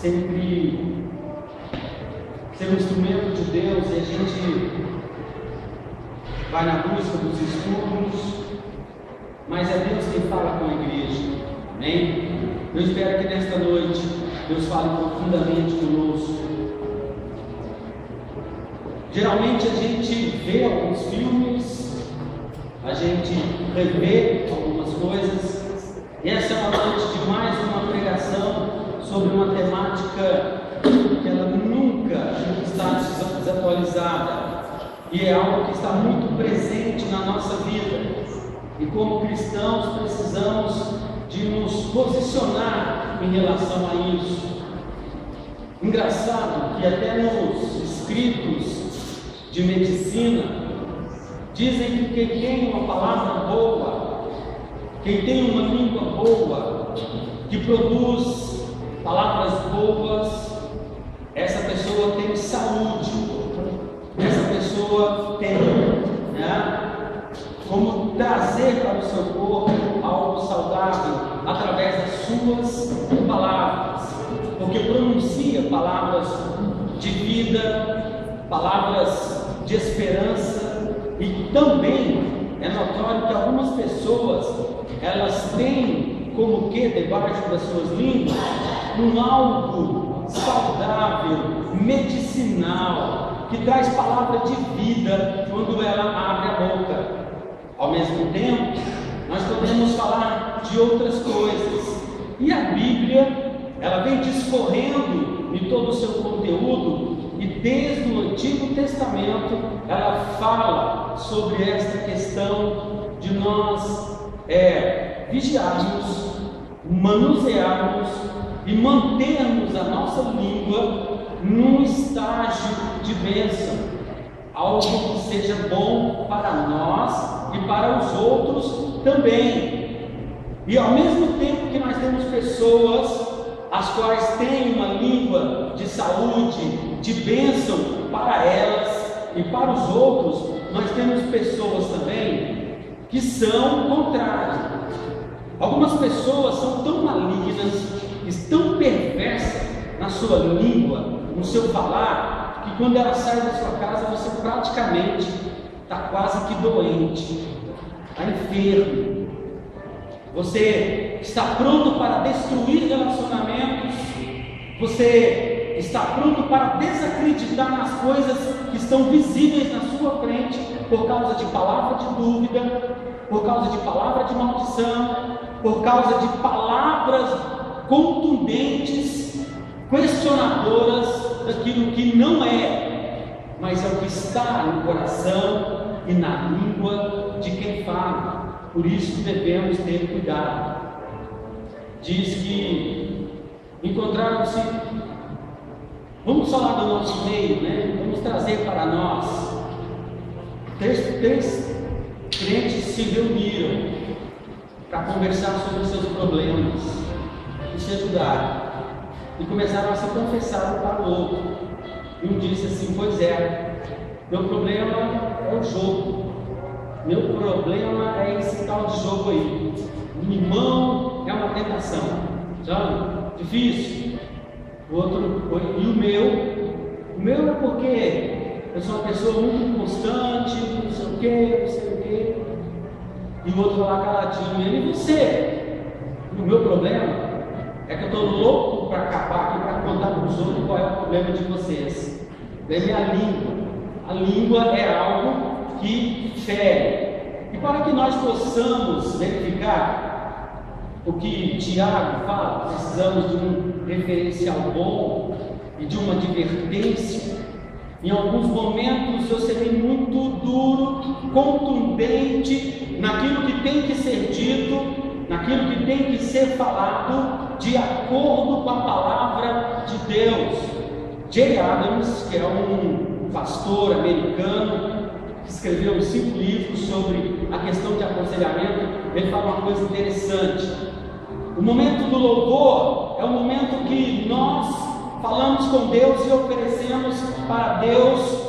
sempre ser um instrumento de Deus, e a gente vai na busca dos estudos, mas é Deus quem fala com a igreja, amém? Eu espero que nesta noite Deus fale profundamente conosco. Geralmente a gente vê alguns filmes, a gente revê algumas coisas, e essa é uma noite de mais uma pregação sobre uma temática que ela nunca está desatualizada, e é algo que está muito presente na nossa vida, e como cristãos precisamos de nos posicionar em relação a isso. Engraçado que até nos escritos de medicina dizem que quem tem uma palavra boa, quem tem uma língua boa, que produz palavras boas, essa pessoa tem saúde, essa pessoa tem, como trazer para o seu corpo algo saudável através das suas palavras, porque pronuncia palavras de vida, palavras de esperança, e também é notório que algumas pessoas, elas têm como que debaixo das suas línguas algo saudável, medicinal, que traz palavra de vida quando ela abre a boca. Ao mesmo tempo, nós podemos falar de outras coisas, e a Bíblia, ela vem discorrendo em todo o seu conteúdo, e desde o Antigo Testamento ela fala sobre esta questão de nós vigiarmos, manusearmos e mantermos a nossa língua num estágio de bênção, algo que seja bom para nós e para os outros também. E ao mesmo tempo que nós temos pessoas as quais têm uma língua de saúde, de bênção para elas e para os outros, nós temos pessoas também que são o contrário. Algumas pessoas são tão malignas, tão perversas na sua língua, no seu falar, que quando ela sai da sua casa, você praticamente está quase que doente, está enfermo. Você está pronto para destruir relacionamentos, você está pronto para desacreditar nas coisas que estão visíveis na sua frente, por causa de palavra de dúvida, por causa de palavra de maldição, por causa de palavras contundentes, questionadoras daquilo que não é, mas é o que está no coração e na língua de quem fala. Por isso devemos ter cuidado. Diz que encontraram-se, vamos falar do nosso meio, né? Vamos trazer para nós. Três crentes se reuniram para conversar sobre os seus problemas e se ajudaram, e começaram a se confessar um para o outro. E um disse assim: pois é, meu problema é o jogo, meu problema é esse tal de jogo aí, limão é uma tentação, sabe? Difícil. O outro, e o meu é porque eu sou uma pessoa muito constante, não sei o que, e o outro lá caladinho, ele: e você? O meu problema é que eu estou louco para acabar aqui, para contar para os outros qual é o problema de vocês. Daí a língua é algo que fere. E para que nós possamos verificar o que Tiago fala, precisamos de um referencial bom e de uma advertência. Em alguns momentos eu serei muito duro, contundente naquilo que tem que ser dito, naquilo que tem que ser falado, de acordo com a palavra de Deus. Jay Adams, que é um pastor americano, que escreveu 5 livros sobre a questão de aconselhamento, ele fala uma coisa interessante. O momento do louvor é o momento que nós falamos com Deus e oferecemos para Deus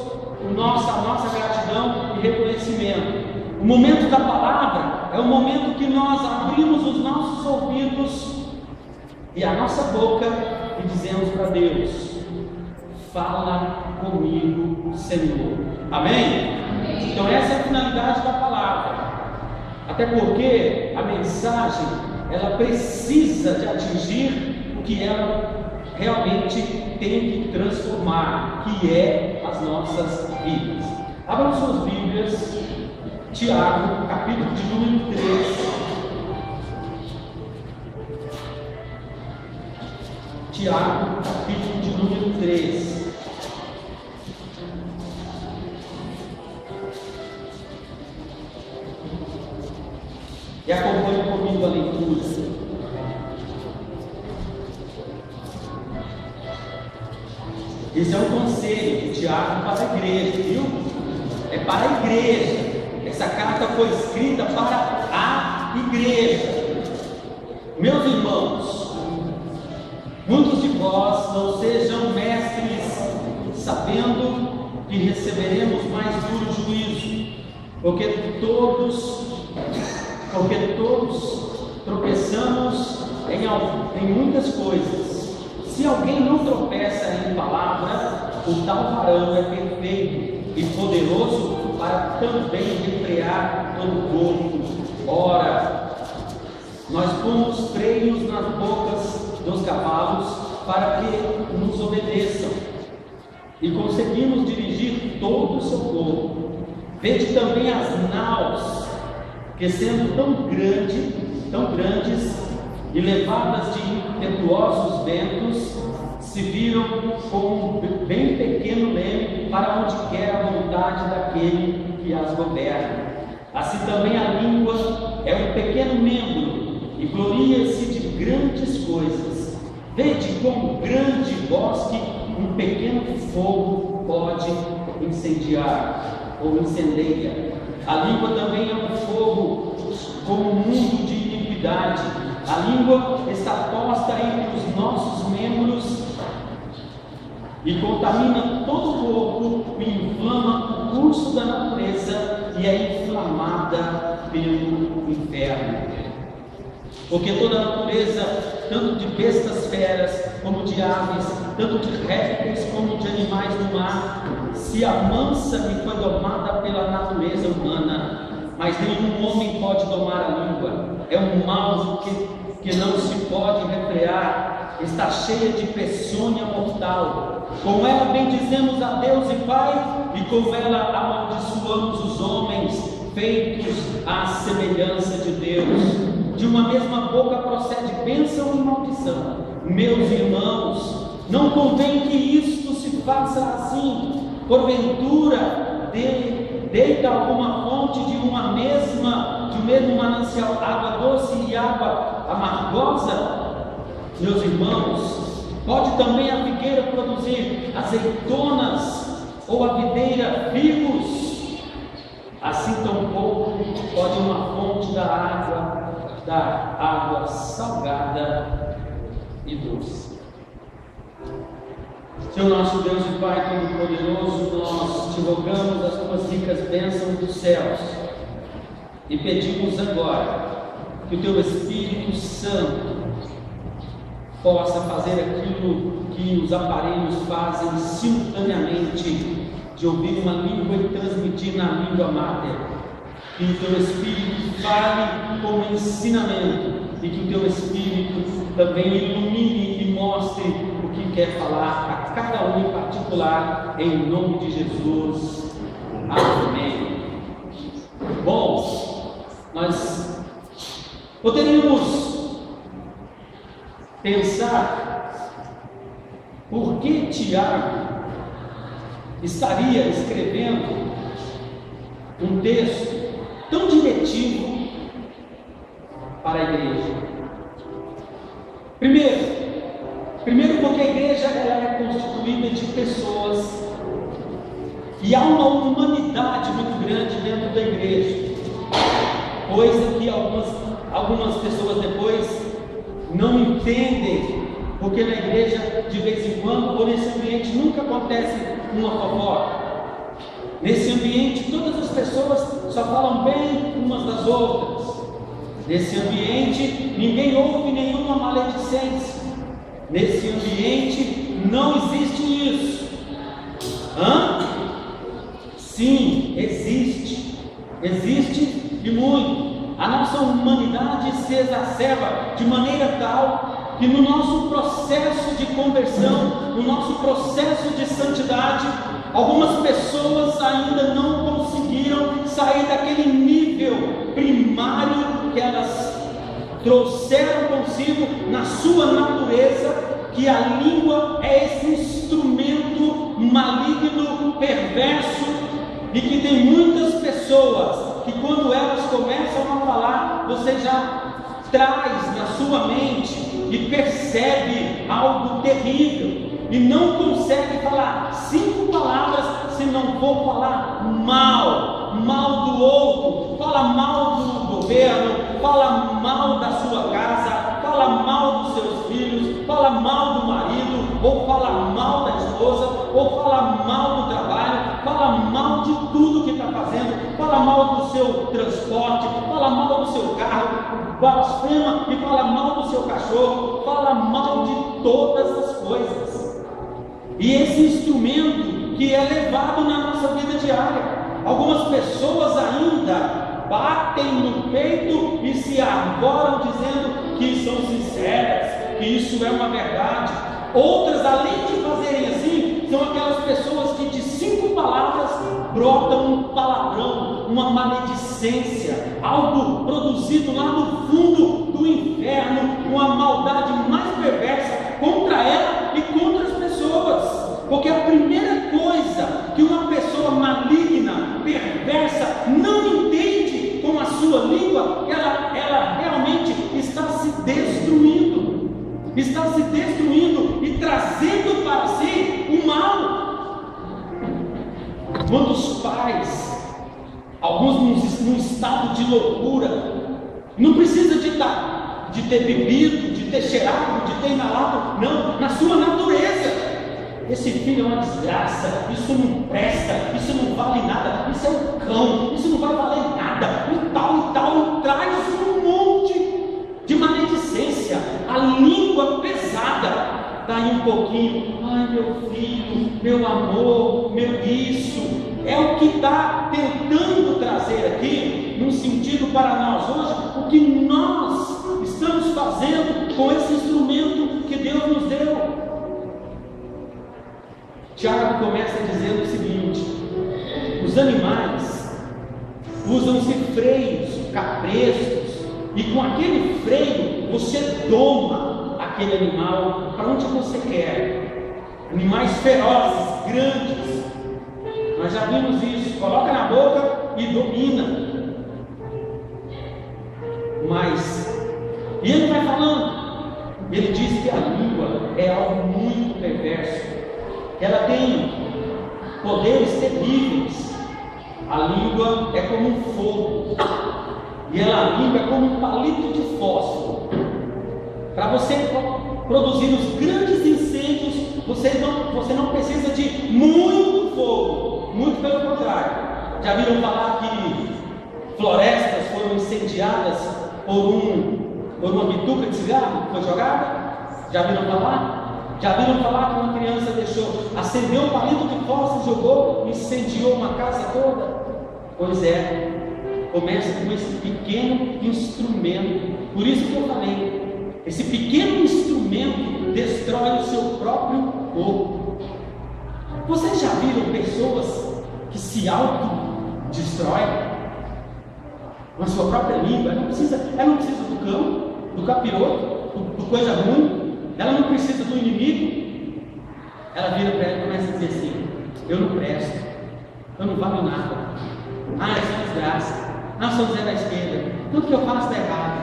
a nossa gratidão e reconhecimento. O momento da palavra é o momento que nós abrimos os nossos ouvidos e a nossa boca e dizemos para Deus: fala comigo, Senhor. Amém? Então essa é a finalidade da palavra. Até porque a mensagem, ela precisa de atingir o que ela realmente tem que transformar, que é as nossas vidas. Abram suas Bíblias, Tiago, capítulo de número 3. Tiago, capítulo de número 3. E acompanhe comigo a leitura. Esse é um conselho de Tiago para a igreja, viu? É para a igreja. Essa carta foi escrita para a igreja. Meus irmãos, muitos de vós não sejam mestres, sabendo que receberemos mais duro juízo, porque todos tropeçamos em muitas coisas. Se alguém não tropeça em palavra, o tal varão é perfeito e poderoso para também refrear todo o corpo. Ora, nós pomos freios nas bocas dos cavalos para que nos obedeçam, e conseguimos dirigir todo o seu corpo. Vede também as naus, que sendo tão grandes e levadas de impetuosos ventos, se viram com um bem pequeno leme para onde quer a vontade daquele que as governa. Assim também a língua é um pequeno membro e gloria-se de grandes coisas. Vede como grande bosque um pequeno fogo pode incendiar ou incendeia. A língua também é um fogo, como um mundo de iniquidade. A língua está posta entre os nossos membros e contamina todo o corpo e inflama o curso da natureza e é inflamada pelo inferno. Porque toda a natureza, tanto de bestas feras como de aves, tanto de répteis como de animais do mar, se amansa e foi domada pela natureza humana. Mas nenhum homem pode domar a língua. É um mal que não se pode refrear. Está cheia de peçonha mortal. Com ela bendizemos a Deus e Pai, e com ela amaldiçoamos os homens, feitos à semelhança de Deus. De uma mesma boca procede bênção e maldição. Meus irmãos, não convém que isto se faça assim. Porventura, deita alguma fonte de um mesmo manancial, água doce e água amargosa? Meus irmãos, pode também a figueira produzir azeitonas ou a videira figos? Assim tampouco pode uma fonte dar água salgada e doce. Senhor nosso Deus e Pai Todo-Poderoso, nós te rogamos as tuas ricas bênçãos dos céus e pedimos agora que o teu Espírito Santo possa fazer aquilo que os aparelhos fazem simultaneamente, de ouvir uma língua e transmitir na língua máter. Que o teu Espírito fale como ensinamento e que o teu Espírito também ilumine e mostre o que quer falar a cada um em particular, em nome de Jesus. Amém. Bom, nós poderíamos pensar por que Tiago estaria escrevendo um texto tão diretivo para a igreja. Primeiro porque a igreja ela é constituída de pessoas e há uma humanidade muito grande dentro da igreja, coisa que algumas pessoas depois não entendem, porque na igreja de vez em quando, ou nesse ambiente, nunca acontece uma fofoca. Nesse ambiente todas as pessoas só falam bem umas das outras. Nesse ambiente ninguém ouve nenhuma maledicência. Nesse ambiente não existe isso. Sim, existe. Existe e muito. A nossa humanidade se exacerba de maneira tal que no nosso processo de conversão, no nosso processo de santidade, algumas pessoas ainda não conseguiram sair daquele nível primário que elas trouxeram consigo na sua natureza, que a língua é esse instrumento maligno, perverso, e que tem muitas pessoas que quando elas começam a falar, você já traz na sua mente e percebe algo terrível, e não consegue falar 5 palavras se não for falar mal do outro, fala mal do governo, fala mal da sua casa, fala mal dos seus filhos, fala mal do marido, ou fala mal da esposa, ou fala mal do trabalho, fala mal de tudo que está fazendo, fala mal do seu transporte, fala mal do seu carro, blasfema e fala mal do seu cachorro, fala mal de todas as coisas. E esse instrumento que é levado na nossa vida diária, algumas pessoas ainda batem no peito e se arvoram dizendo que são sinceras, que isso é uma verdade. Outras, além de fazerem assim, são aquelas pessoas que de 5 palavras brotam um palavrão, uma maledicência, algo produzido lá no fundo do inferno, uma maldade mais perversa contra ela e contra as pessoas. Porque a primeira coisa que uma pessoa maligna, perversa, não entende com a sua língua, ela realmente está se destruindo e trazendo para si o mal. Quando os pais, alguns num estado de loucura, não precisa de ter bebido, de ter cheirado, de ter inalado, não, na sua natureza. Esse filho é uma desgraça, isso não presta, isso não vale nada, isso é um cão, isso não vai valer nada, e tal, traz um monte de maledicência, a língua pesada. Daí um pouquinho, ai meu filho, meu amor, meu isso, é o que está tentando trazer aqui, num sentido para nós hoje, o que nós estamos fazendo com esse instrumento que Deus nos deu. Tiago começa dizendo o seguinte: os animais usam-se freios, caprestos, e com aquele freio você doma aquele animal para onde você quer. Animais ferozes, grandes, nós já vimos isso, coloca na boca e domina. E ele vai falando, ele diz que a língua é algo muito perverso, ela tem poderes terríveis. A língua é como um fogo, e a língua é como um palito de fósforo. Para você produzir os grandes incêndios, você não precisa de muito fogo, muito pelo contrário. Já viram falar que florestas foram incendiadas por uma bituca de cigarro que foi jogada? Já viram falar? Já viram falar que uma criança acendeu um palito de fósforo, jogou, incendiou uma casa toda? Pois é, começa com esse pequeno instrumento. Por isso que eu falei, esse pequeno instrumento destrói o seu próprio corpo. Vocês já viram pessoas que se autodestroem com a sua própria língua? Ela não precisa do cão, do capiroto, do coisa ruim. Ela não precisa do inimigo. Ela vira para ela e começa a dizer assim: eu não presto, eu não valho nada, eu sou desgraça, sou Zé da esquerda, tudo que eu faço está errado,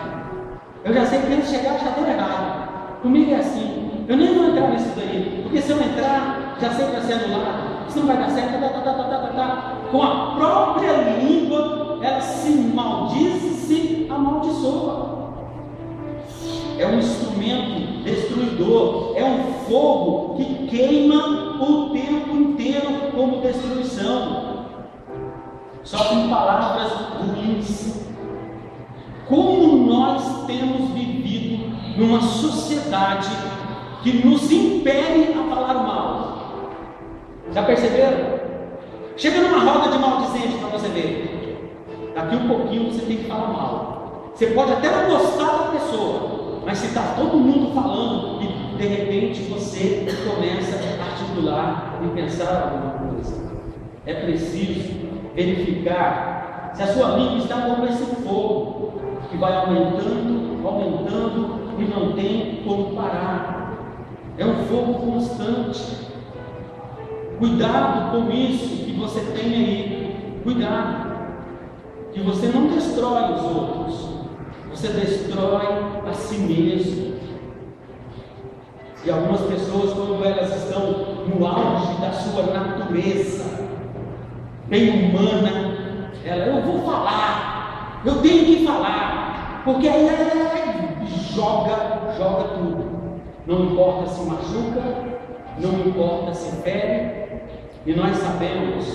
eu já sei que antes de chegar já deu errado, comigo é assim, eu nem vou entrar nisso daí, porque se eu entrar, já sei que vai ser anulado, isso não vai dar certo, com a própria língua, ela se maldiz e se amaldiçoa. É um instrumento destruidor, é um fogo que queima o tempo inteiro como destruição, só com palavras ruins. Como nós temos vivido numa sociedade que nos impele a falar mal. Já perceberam? Chega numa roda de maldizente para você ver. Daqui um pouquinho você tem que falar mal. Você pode até não gostar da pessoa, mas se está todo mundo falando e de repente você começa a articular e pensar alguma coisa, é preciso verificar se a sua língua está como esse fogo que vai aumentando, aumentando e não tem como parar. É um fogo constante. Cuidado com isso que você tem aí. Cuidado, que você não destrói os outros, você destrói a si mesmo. E algumas pessoas, quando elas estão no auge da sua natureza bem humana, eu vou falar, eu tenho que falar, porque aí joga tudo. Não importa se machuca, não importa se fere, e nós sabemos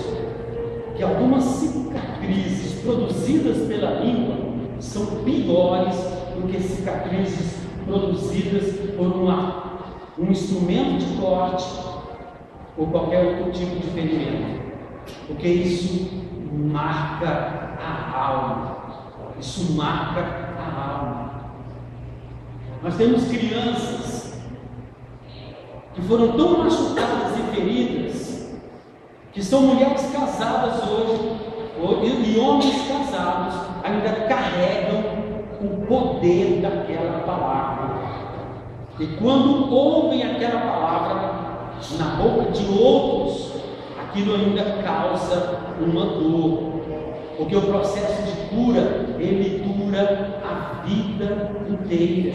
que algumas cicatrizes produzidas pela língua são piores do que cicatrizes produzidas por um instrumento de corte ou qualquer outro tipo de ferimento, porque isso marca a alma. Isso marca a alma. Nós temos crianças que foram tão machucadas e feridas, que são mulheres casadas hoje, e homens casados ainda carregam o poder daquela palavra. E quando ouvem aquela palavra na boca de outros, aquilo ainda causa uma dor, porque o processo de cura, ele dura a vida inteira.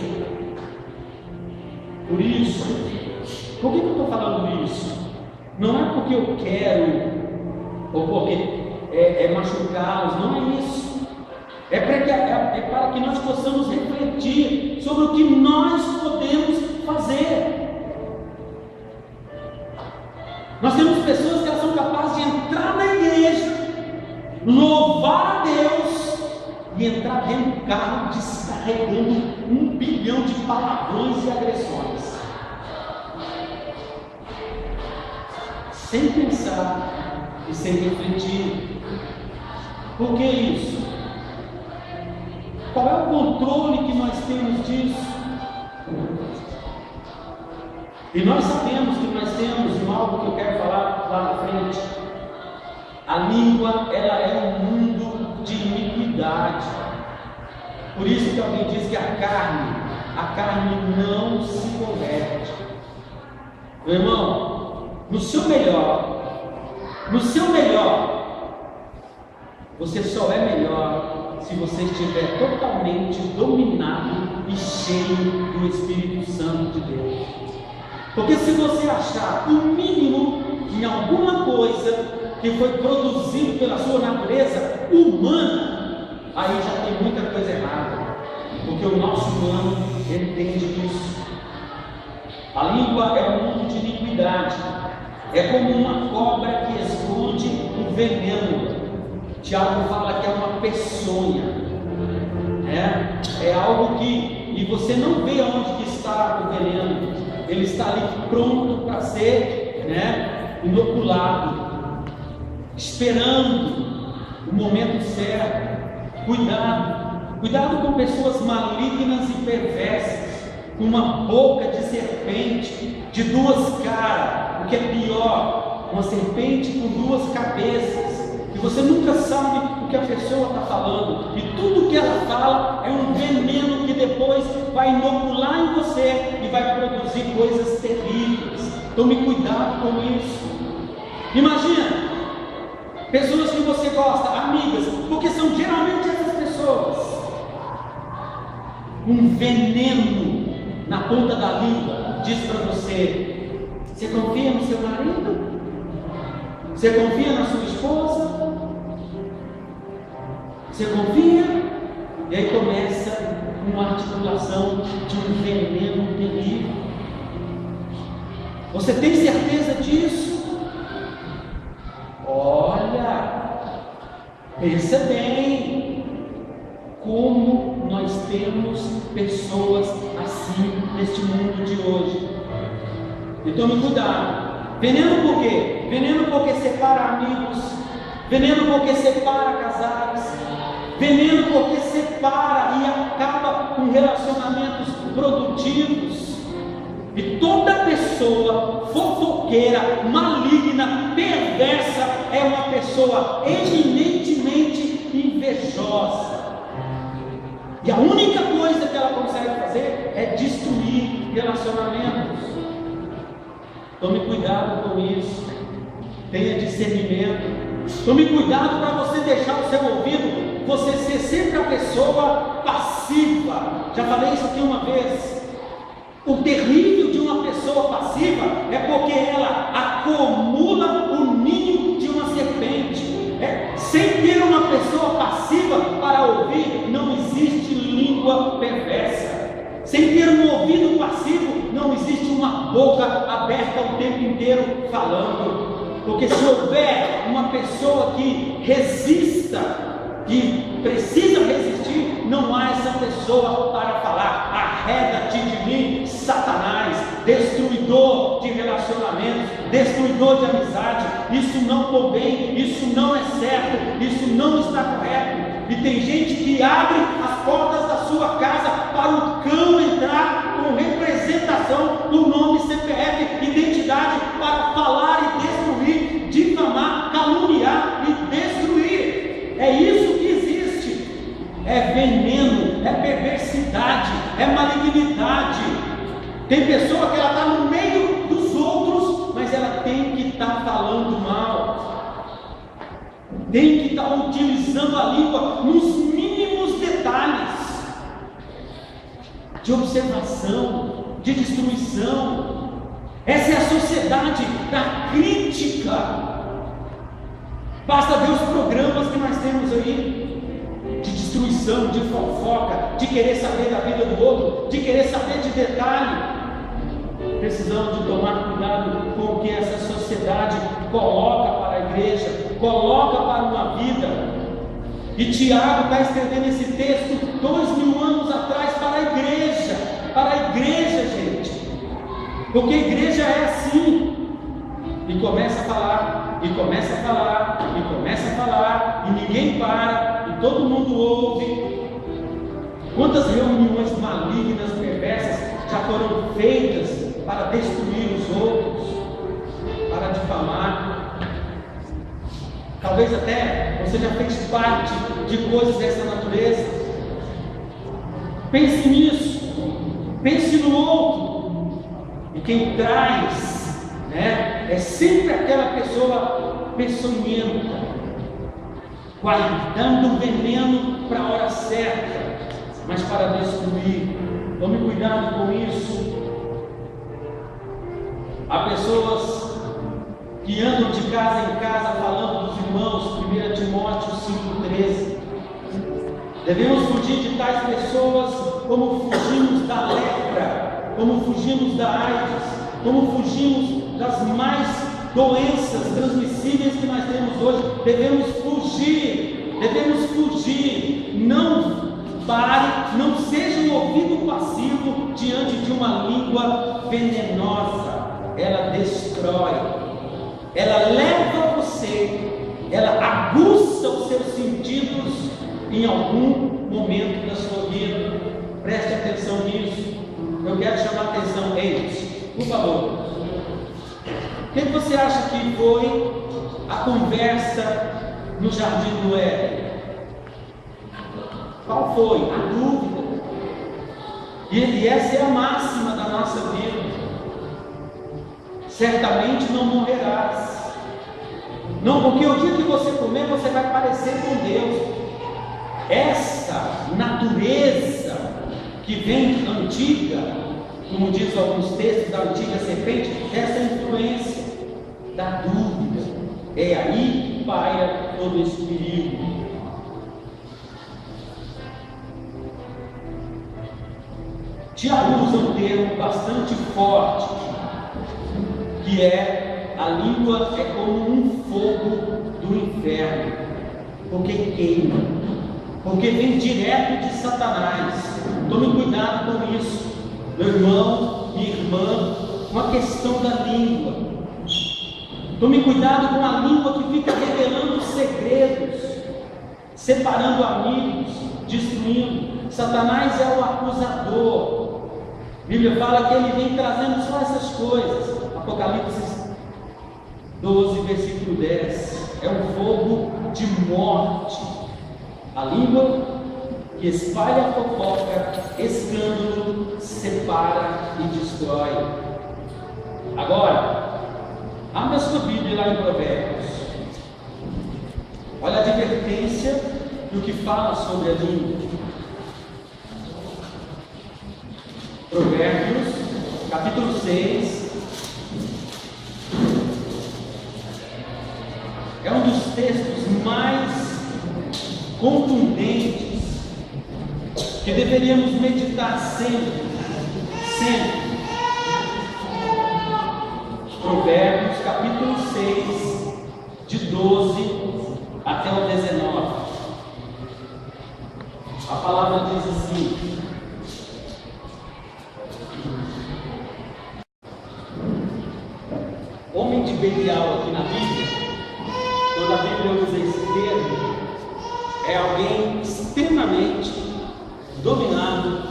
Por isso, por que eu estou falando isso? Não é porque eu quero, ou porque é machucá-los, não é isso. É para que nós possamos refletir sobre o que nós podemos fazer. Nós temos pessoas que elas são capazes de entrar na igreja, louvar a Deus e entrar dentro do carro descarregando 1 bilhão de palavrões e agressões, sem pensar e sem refletir. Por que isso? Qual é o controle que nós temos disso? E nós sabemos que nós temos algo que eu quero falar lá na frente. A língua, ela é um mundo de iniquidade. Por isso que alguém diz que a carne não se converte. Meu irmão, no seu melhor, você só é melhor se você estiver totalmente dominado e cheio do Espírito Santo de Deus. Porque se você achar o mínimo em alguma coisa que foi produzido pela sua natureza humana, aí já tem muita coisa errada, porque o nosso humano entende isso. A língua é um mundo de iniquidade, é como uma cobra que esconde o veneno. Tiago fala que é uma peçonha, é algo que você não vê onde que está o veneno, ele está ali pronto para ser inoculado, esperando o momento certo. Cuidado com pessoas malignas e perversas, com uma boca de serpente, de 2 caras, o que é pior, uma serpente com 2 cabeças. E você nunca sabe o que a pessoa está falando, e tudo que ela fala é um veneno que depois vai inocular em você e vai produzir coisas terríveis. Tome cuidado com isso. Imagina pessoas que você gosta, amigas, porque são geralmente essas pessoas, um veneno na ponta da língua, diz para você: você confia no seu marido? Você confia na sua esposa? Você confia? E aí começa uma articulação de um veneno terrível. Você tem certeza disso? Olha, pensa bem, como nós temos pessoas assim neste mundo de hoje. E tome cuidado. Veneno por quê? Veneno porque separa amigos, veneno porque separa casais, veneno porque separa e acaba com relacionamentos produtivos. E toda pessoa fofoqueira, maligna, perversa é uma pessoa eminentemente invejosa. E a única coisa que ela consegue fazer é destruir relacionamentos. Tome cuidado com isso. Tenha discernimento. Tome cuidado para você deixar o seu ouvido, você ser sempre a pessoa passiva. Já falei isso aqui uma vez. O terrível de uma pessoa passiva é porque ela acumula o ninho de uma serpente. Sem ter uma pessoa passiva para ouvir, não existe língua perversa. Sem ter um ouvido passivo, não existe uma boca aberta o tempo inteiro falando. Porque se houver uma pessoa que resista, que precisa resistir, não há essa pessoa para falar: arreda-te de mim, Satanás, destruidor de relacionamentos, destruidor de amizade. Isso não convém, isso não é certo, isso não está correto. E tem gente que abre as portas da sua casa para o cão entrar com representação do nome, CPF, identidade, para falar e destruir, difamar, caluniar e destruir. É isso que existe. É veneno, é perversidade, é malignidade. Tem pessoa que ela está no meio dos outros, mas ela tem que estar falando mal. Tem que estar utilizando a língua nos mínimos detalhes de observação, de destruição. Essa é a sociedade da crítica. Basta ver os programas que nós temos aí, de destruição, de fofoca, de querer saber da vida do outro, de querer saber de detalhe. Precisamos de tomar cuidado com o que essa sociedade coloca para a igreja, coloca para uma vida. E Tiago está escrevendo esse texto 2000 anos atrás para a igreja, gente. Porque a igreja é assim. E começa a falar, e começa a falar, e começa a falar, e ninguém para, e todo mundo ouve. Quantas reuniões malignas, perversas já foram feitas para destruir os outros, para difamar? Talvez até você já fez parte de coisas dessa natureza. Pense nisso, pense no outro. E quem traz, é sempre aquela pessoa peçonhenta, guardando veneno para a hora certa, mas para destruir. Tome cuidado com isso. Há pessoas que andam de casa em casa falando dos irmãos, 1 Timóteo 5,13. Devemos fugir de tais pessoas como fugimos da lepra, como fugimos da AIDS, como fugimos das mais doenças transmissíveis que nós temos hoje. Devemos fugir. Não pare, não seja um ouvido passivo diante de uma língua venenosa. Ela destrói, ela leva você, ela aguça os seus sentidos em algum momento da sua vida. Preste atenção nisso. Eu quero chamar a atenção. Ei, por favor, o que você acha que foi a conversa no jardim do Éden? Qual foi? A dúvida. E essa é a máxima da nossa vida. Certamente não morrerás. Não, porque o dia que você comer, você vai parecer com Deus. Essa natureza que vem antiga, como diz alguns textos da antiga serpente, essa influência da dúvida, é aí que paira todo esse perigo. Tiago usa um termo bastante forte, que é: a língua é como um fogo do inferno, porque queima, porque vem direto de Satanás. Tome cuidado com isso, meu irmão, minha irmã. com a questão da língua. Tome cuidado com a língua que fica revelando segredos, separando amigos, destruindo. Satanás é o acusador. A Bíblia fala que ele vem trazendo só essas coisas. Apocalipse 12, versículo 10. É um fogo de morte. A língua que espalha a fofoca, escândalo, separa e destrói. Agora, abra a sua Bíblia lá em Provérbios. Olha a advertência do que fala sobre a língua. Provérbios, capítulo 6. É um dos textos mais contundentes que deveríamos meditar sempre. Provérbios, capítulo 6, de 12 até o 19. A palavra diz assim: homem de Belial aqui na Bíblia, toda a Bíblia usa esse termo, é alguém extremamente dominado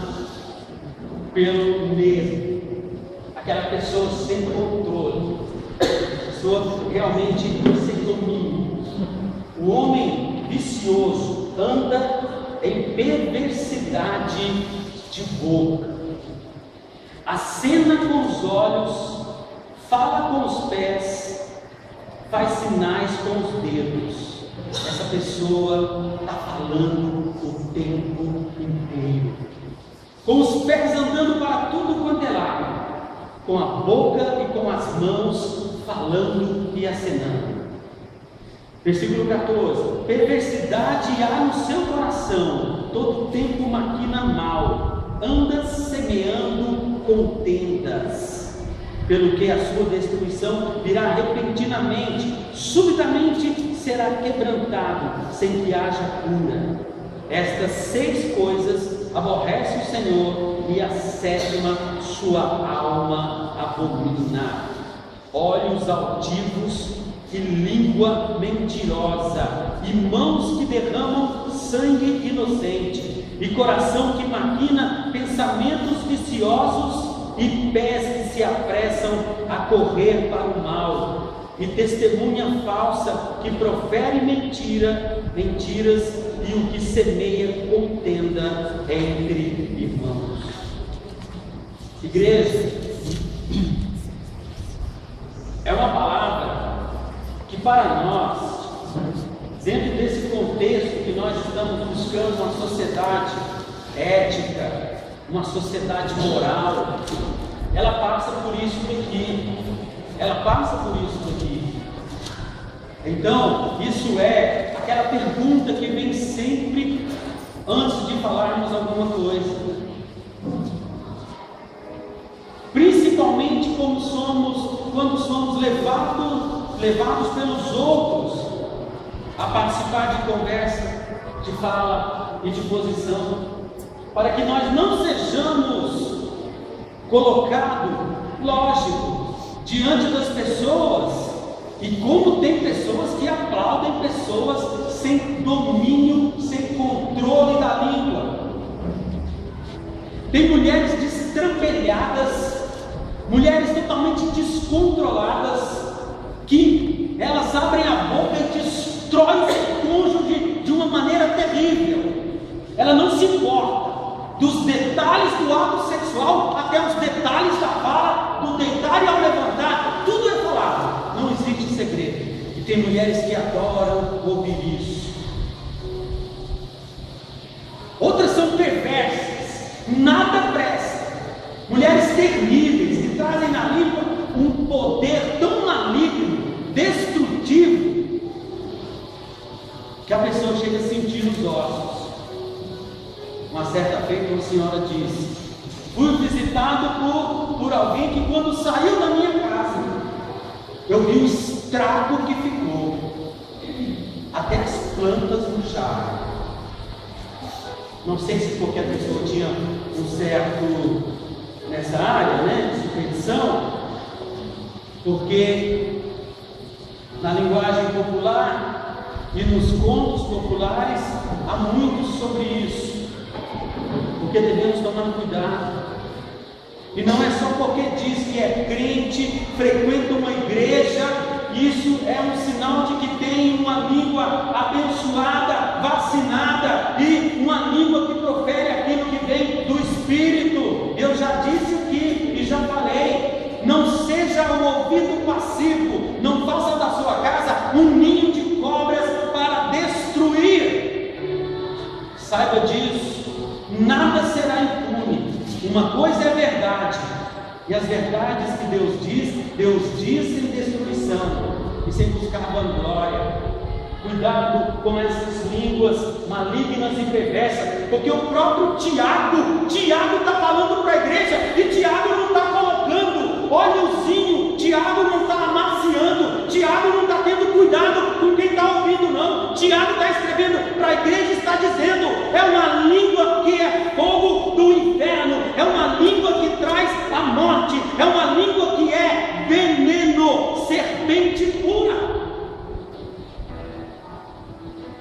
pelo medo, aquela pessoa sem controle, pessoa realmente sem domínio. O homem vicioso anda em perversidade de boca, acena com os olhos, fala com os pés, faz sinais com os dedos. Essa pessoa está falando o tempo inteiro, com os pés andando para tudo quanto é lado, com a boca e com as mãos falando e acenando. Versículo 14: perversidade há no seu coração, todo tempo maquina mal, anda semeando contendas, pelo que a sua destruição virá repentinamente, subitamente será quebrantado, sem que haja cura. Estas 6 coisas aborrece o Senhor, e a 7ª sua alma abomina: olhos altivos e língua mentirosa, e mãos que derramam sangue inocente, e coração que maquina pensamentos viciosos, e pés que se apressam a correr para o mal, e testemunha falsa que profere mentiras, e o que semeia contenda entre irmãos. Igreja, é uma palavra que para nós, dentro desse contexto que nós estamos buscando uma sociedade ética, uma sociedade moral, ela passa por isso daqui. Então, isso é aquela pergunta que vem sempre antes de falarmos alguma coisa. Principalmente quando somos levados pelos outros a participar de conversa, de fala e de posição, para que nós não sejamos colocados, lógico, diante das pessoas. E como tem pessoas que aplaudem pessoas sem domínio, sem controle da língua. Tem mulheres destrampelhadas, mulheres totalmente descontroladas, que elas abrem a boca e destroem o seu cônjuge de uma maneira terrível. Ela não se importa dos detalhes do ato sexual até os detalhes da fala, do deitar e ao levantar, tudo é falado. Não existe segredo. E tem mulheres que adoram ouvir isso. Outras são perversas, nada presta. Mulheres terríveis que trazem na língua um poder tão maligno, destrutivo, que a pessoa chega a sentir nos ossos. Uma certa feita, uma senhora disse: fui visitado por alguém que, quando saiu da minha casa, eu vi o estrago que ficou, até as plantas murcharam. Não sei se porque a pessoa tinha um certo, nessa área, de superstição, Porque na linguagem popular e nos contos populares há muito sobre isso, porque devemos tomar cuidado. E não é só porque diz que é crente, frequenta uma igreja, isso é um sinal de que tem uma língua abençoada, vacinada, e uma língua que profere aquilo que vem do Espírito. Eu já disse aqui e já falei, não seja um ouvido passivo, não faça da sua casa um ninho de cobras para destruir. Saiba disso, nada será impune. Uma coisa é verdade, e as verdades que Deus diz sem destruição e sem buscar vanglória. Cuidado com essas línguas malignas e perversas, porque o próprio Tiago está falando para a igreja, e Tiago não está colocando óleozinho, Tiago não está amaciando, Tiago não está tendo cuidado com quem está ouvindo, não. Tiago está escrevendo para a igreja e está dizendo: é uma língua que é fogo do inferno, é uma língua que traz a morte, é uma língua que é veneno, serpente pura.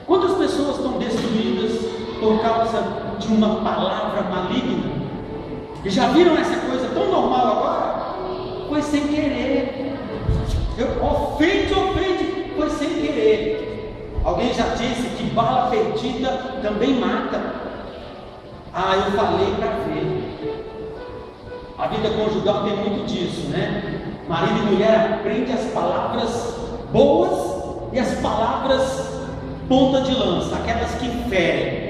Quantas pessoas estão destruídas por causa de uma palavra maligna? E já viram essa coisa tão normal agora? Foi sem querer. Ofende, foi sem querer. Alguém já disse que bala perdida também mata. Eu falei para ver. A vida conjugal tem muito disso, né? Marido e mulher aprendem as palavras boas e as palavras ponta de lança, aquelas que ferem.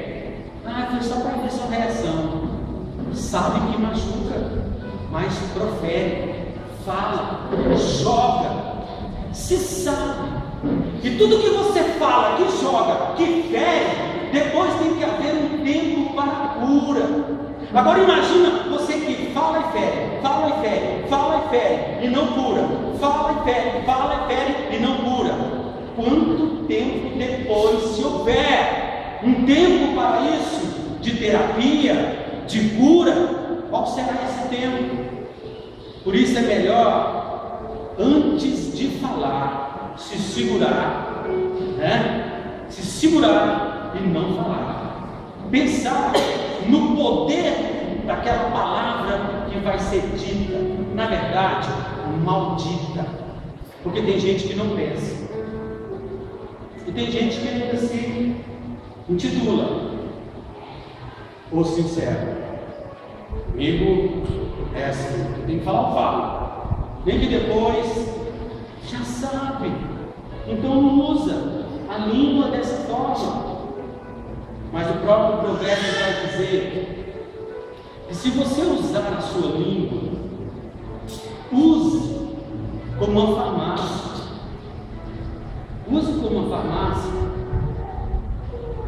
Foi só para ver sua reação. Sabe que machuca, mas profere, fala, joga. Se sabe que tudo que você fala, que joga, que fere, depois tem que haver um tempo para a cura. Agora imagina você que fala e fere, fala e fere, fala e fere e não cura, fala e fere e não cura. Quanto tempo depois, se houver um tempo para isso, de terapia, de cura, qual será esse tempo? Por isso é melhor, antes de falar, se segurar, né? Se segurar e não falar. Pensar no poder daquela palavra que vai ser dita, na verdade, maldita. Porque tem gente que não pensa. E tem gente que ainda se intitula o sincero. Comigo é assim, tem que falar, fala. Nem que depois já sabe. Então não usa a língua dessa forma. Mas o próprio provérbio vai dizer que se você usar a sua língua, use como uma farmácia. Use como uma farmácia,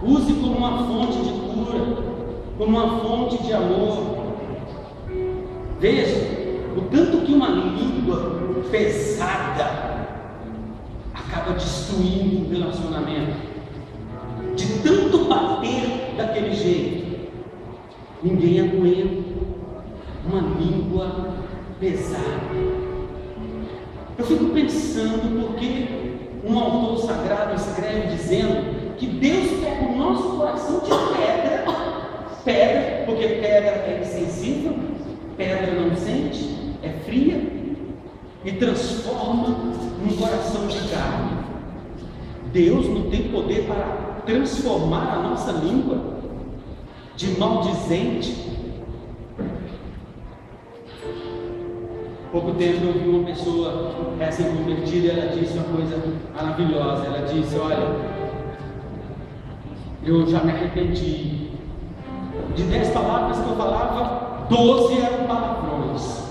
use como uma fonte de cura, como uma fonte de amor. Veja, o tanto que uma língua pesada acaba destruindo um relacionamento, de tanto bater daquele jeito. Ninguém aguenta uma língua pesada. Eu fico pensando porque um autor sagrado escreve dizendo que Deus pega o nosso coração de pedra, porque pedra é insensível, pedra não sente, é fria, e transforma num coração de carne. Deus não tem poder para transformar a nossa língua de maldizente. Pouco tempo eu vi uma pessoa recém-convertida e ela disse uma coisa maravilhosa. Ela disse: olha, eu já me arrependi. De 10 palavras que eu falava, 12 eram palavrões.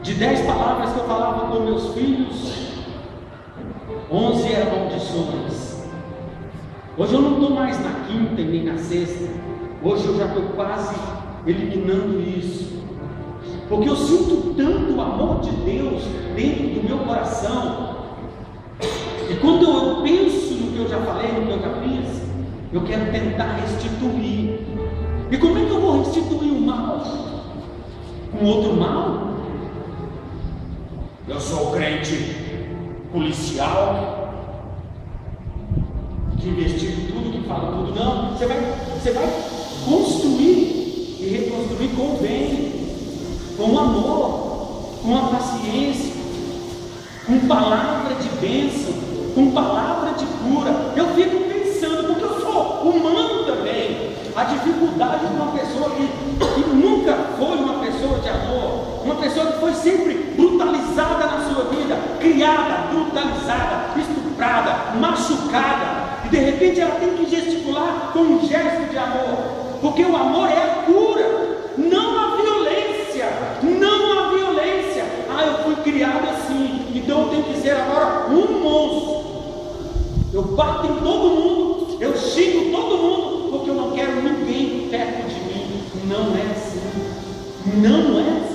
De 10 palavras que eu falava com meus filhos, 11 eram maldições. Hoje eu não estou mais na quinta e nem na sexta. Hoje eu já estou quase eliminando isso. Porque eu sinto tanto o amor de Deus dentro do meu coração. E quando eu penso no que eu já falei, no que eu já fiz, eu quero tentar restituir. E como é que eu vou restituir o mal? Com outro mal? policial, que investiga tudo, que fala tudo. Não, você vai construir e reconstruir com o bem, com o amor, com a paciência, com palavra de bênção, com palavra de cura. Eu fico pensando, porque eu sou humano também, a dificuldade de uma pessoa que nunca foi uma pessoa de amor, uma pessoa que foi sempre brutalizada na sua vida, criada, brutalizada, estuprada, machucada, e de repente ela tem que gesticular com um gesto de amor, porque o amor é a cura, não a violência, não a violência. Ah, eu fui criado assim, então eu tenho que ser agora um monstro, eu bato em todo mundo, eu xingo todo mundo, porque eu não quero ninguém perto de mim. Não é assim, não é assim.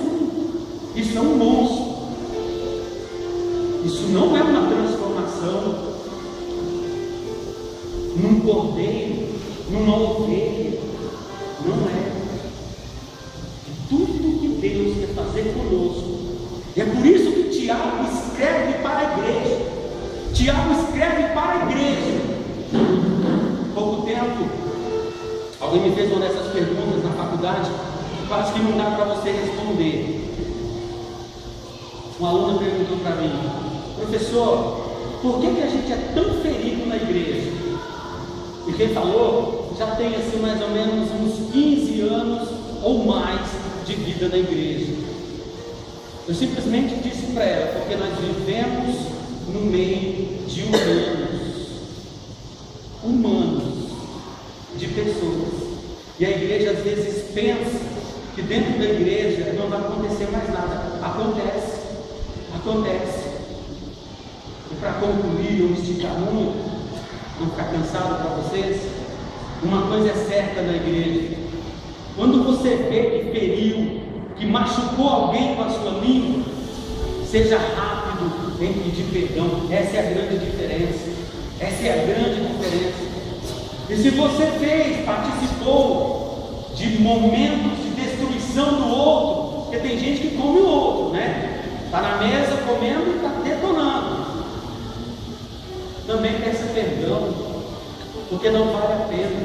Isso é um monstro, isso não é uma transformação num cordeiro, numa ovelha, não é. Tudo que Deus quer fazer conosco. É por isso que Tiago escreve para a igreja. Tiago escreve para a igreja. Pouco tempo, alguém me fez uma dessas perguntas na faculdade, quase que não dá para você responder. Uma aluna perguntou para mim: professor, por que a gente é tão ferido na igreja? E quem falou já tem assim mais ou menos uns 15 anos ou mais de vida na igreja. Eu simplesmente disse para ela: porque nós vivemos no meio de humanos, de pessoas, e a igreja às vezes pensa que dentro da igreja não vai acontecer mais nada. Acontece. E para concluir, eu esticar muito, não ficar cansado para vocês, uma coisa é certa na igreja: quando você vê que feriu, que machucou alguém com a sua língua, seja rápido em pedir perdão. Essa é a grande diferença. Essa é a grande diferença. E se você participou de momentos de destruição do outro, porque tem gente que come o outro, né? Está na mesa comendo e está detonando. Também peça perdão, porque não vale a pena.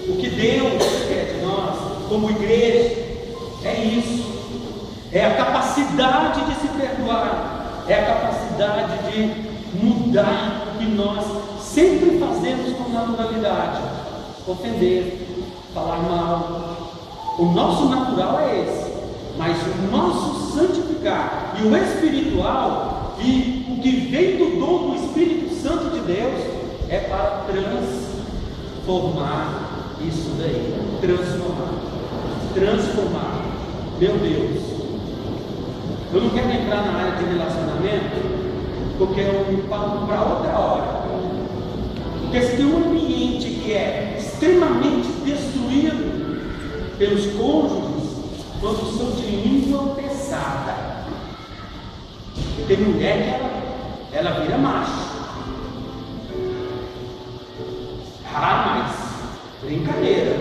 O que Deus quer de nós, como igreja, é isso. É a capacidade de se perdoar, é a capacidade de mudar o que nós sempre fazemos com naturalidade: ofender, falar mal. O nosso natural é esse, mas o nosso santificar e o espiritual, e o que vem do dom do Espírito Santo de Deus, é para transformar isso daí. Transformar. Meu Deus, eu não quero entrar na área de relacionamento, porque eu falo para outra hora. Porque se tem um ambiente que é extremamente destruído pelos cônjuges, quando são de língua pesada. Tem mulher que ela vira macho. Mas brincadeira.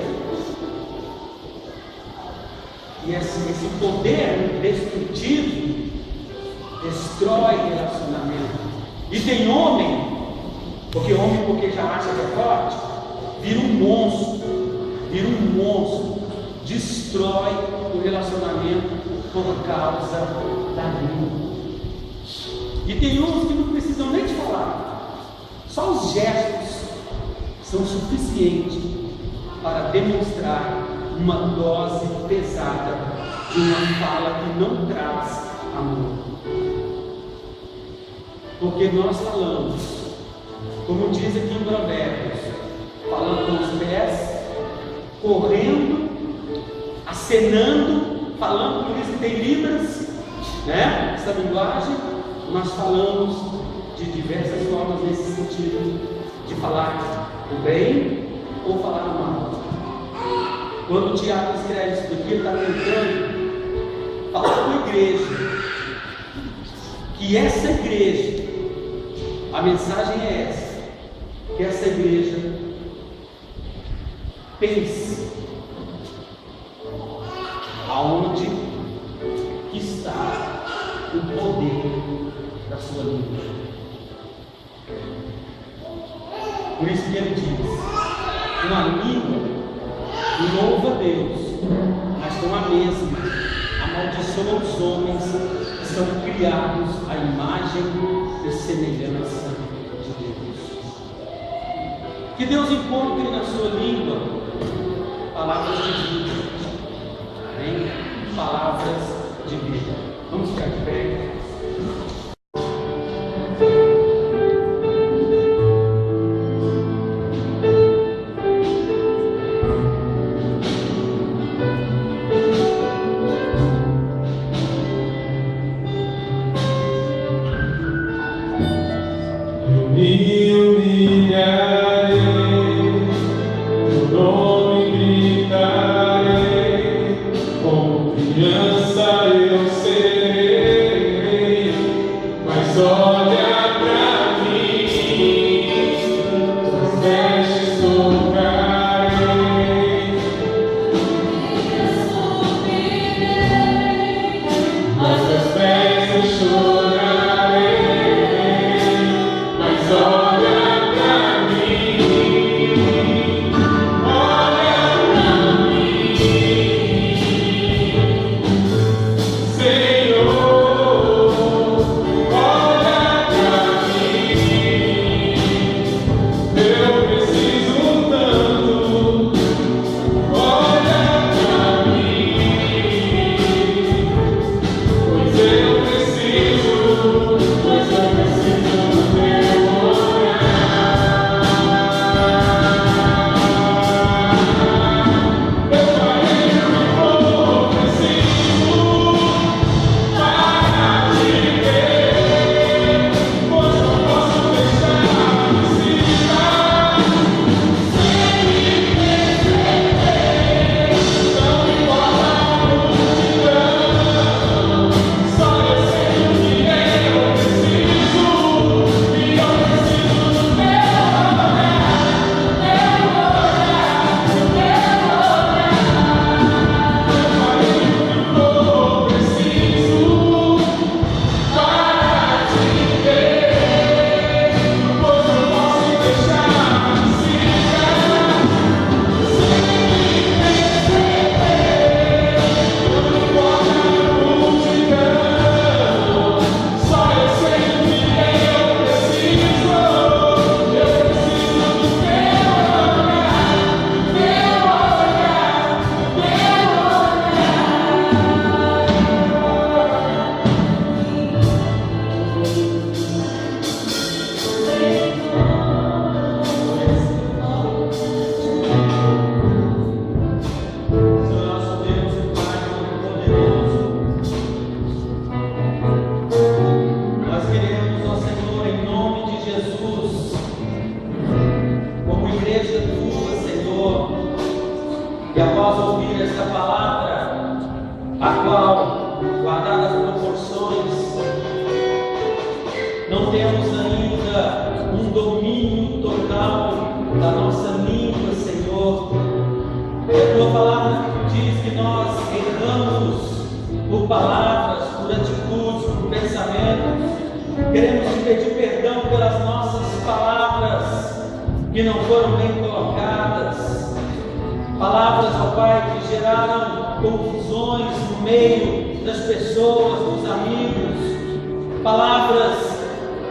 E esse poder destrutivo destrói relacionamento. E tem homem, porque já acha que é forte, vira um monstro, destrói o relacionamento por causa da língua. E tem uns que não precisam nem te falar, só os gestos são suficientes para demonstrar uma dose pesada de uma fala que não traz amor. Porque nós falamos, como diz aqui em Provérbios, falando com os pés, correndo, acenando, falando, por isso que tem libras, né? Essa linguagem, nós falamos de diversas formas nesse sentido, de falar o bem ou falar o mal. Quando o Tiago escreve isso aqui, ele está tentando falar com a igreja, que essa igreja, a mensagem é essa, que essa igreja pense aonde está o poder da sua língua. Por isso que ele diz: uma língua louva a Deus, mas com a mesma amaldiçoa os homens que são criados à imagem e semelhança de Deus. Que Deus encontre na sua língua palavras de vida, amém? Palavras de vida. Vamos ficar de pé.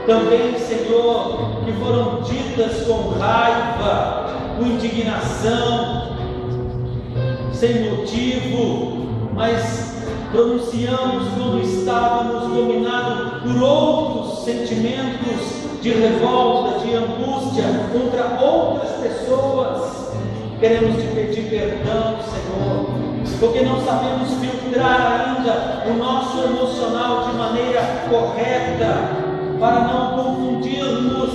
Também, Senhor, que foram ditas com raiva, com indignação, sem motivo, mas pronunciamos quando estávamos dominados por outros sentimentos de revolta, de angústia contra outras pessoas. Queremos te pedir perdão, Senhor, porque não sabemos filtrar ainda o nosso emocional de maneira correta, para não confundirmos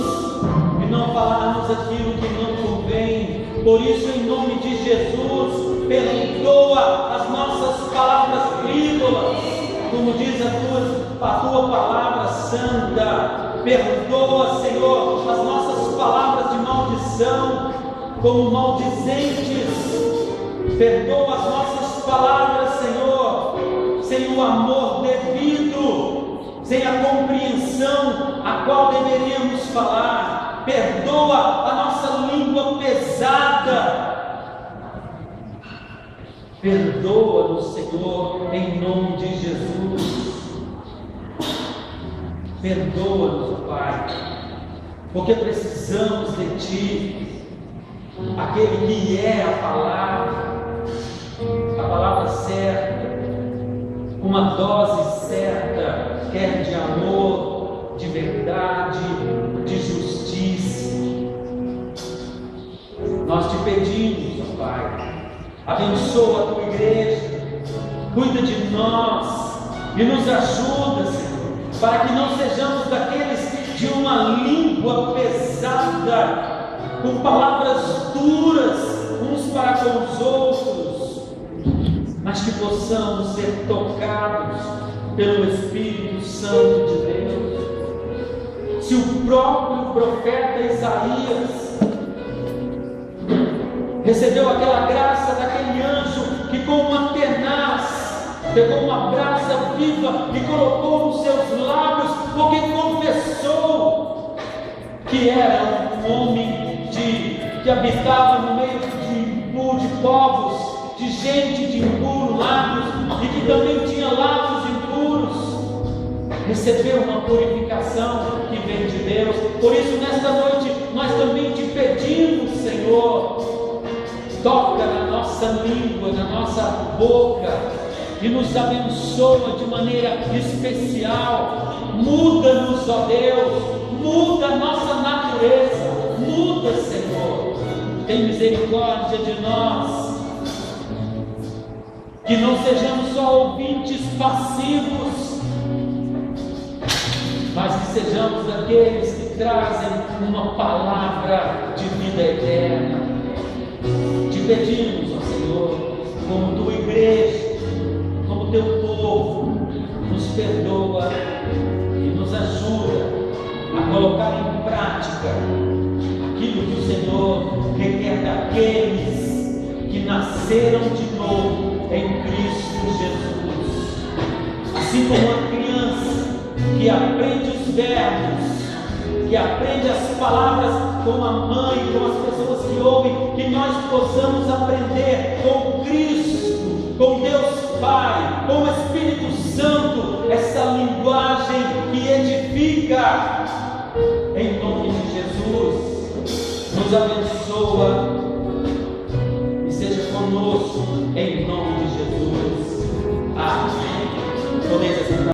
e não falarmos aquilo que não convém. Por isso, em nome de Jesus, perdoa as nossas palavras frívolas, como diz a tua palavra santa. Perdoa, Senhor, as nossas palavras de maldição, como maldizentes. Perdoa as nossas palavras, Senhor, sem o amor devido, sem a compreensão a qual deveríamos falar. perdoa a nossa língua pesada. Perdoa-nos, Senhor, em nome de Jesus. Perdoa-nos, Pai, porque precisamos de Ti, aquele que é a palavra certa, uma dose certa, quer de amor, de verdade, de justiça. Nós te pedimos, ó Pai, abençoa a Tua igreja, cuida de nós e nos ajuda, Senhor, para que não sejamos daqueles de uma língua pesada, com palavras duras uns para com os outros, mas que possamos ser tocados pelo Espírito Santo de Deus. Se o próprio profeta Isaías recebeu aquela graça daquele anjo que com uma tenaz pegou uma brasa viva e colocou nos seus lábios, porque confessou que era um homem que habitava no meio de povos, de gente de impuros lábios, e que também tinha lábios impuros, recebeu uma purificação que vem de Deus. Por isso, nesta noite, nós também te pedimos, Senhor, toca na nossa língua, na nossa boca, e nos abençoa de maneira especial. Muda-nos, ó Deus, muda a nossa natureza, muda, Senhor, tem misericórdia de nós, que não sejamos só ouvintes passivos, mas que sejamos daqueles que trazem uma palavra de vida eterna. Te pedimos, ó Senhor, como Tua igreja, como Teu povo, nos perdoa e nos ajuda a colocar em prática aquilo que o Senhor requer daqueles que nasceram de novo em Cristo Jesus. Assim como uma criança que aprende os verbos, que aprende as palavras com a mãe, com as pessoas que ouvem, que nós possamos aprender com Cristo, com Deus Pai, com o Espírito Santo, essa linguagem que edifica. Em nome de Jesus, nos abençoa e seja conosco, em nome de Jesus. Amém.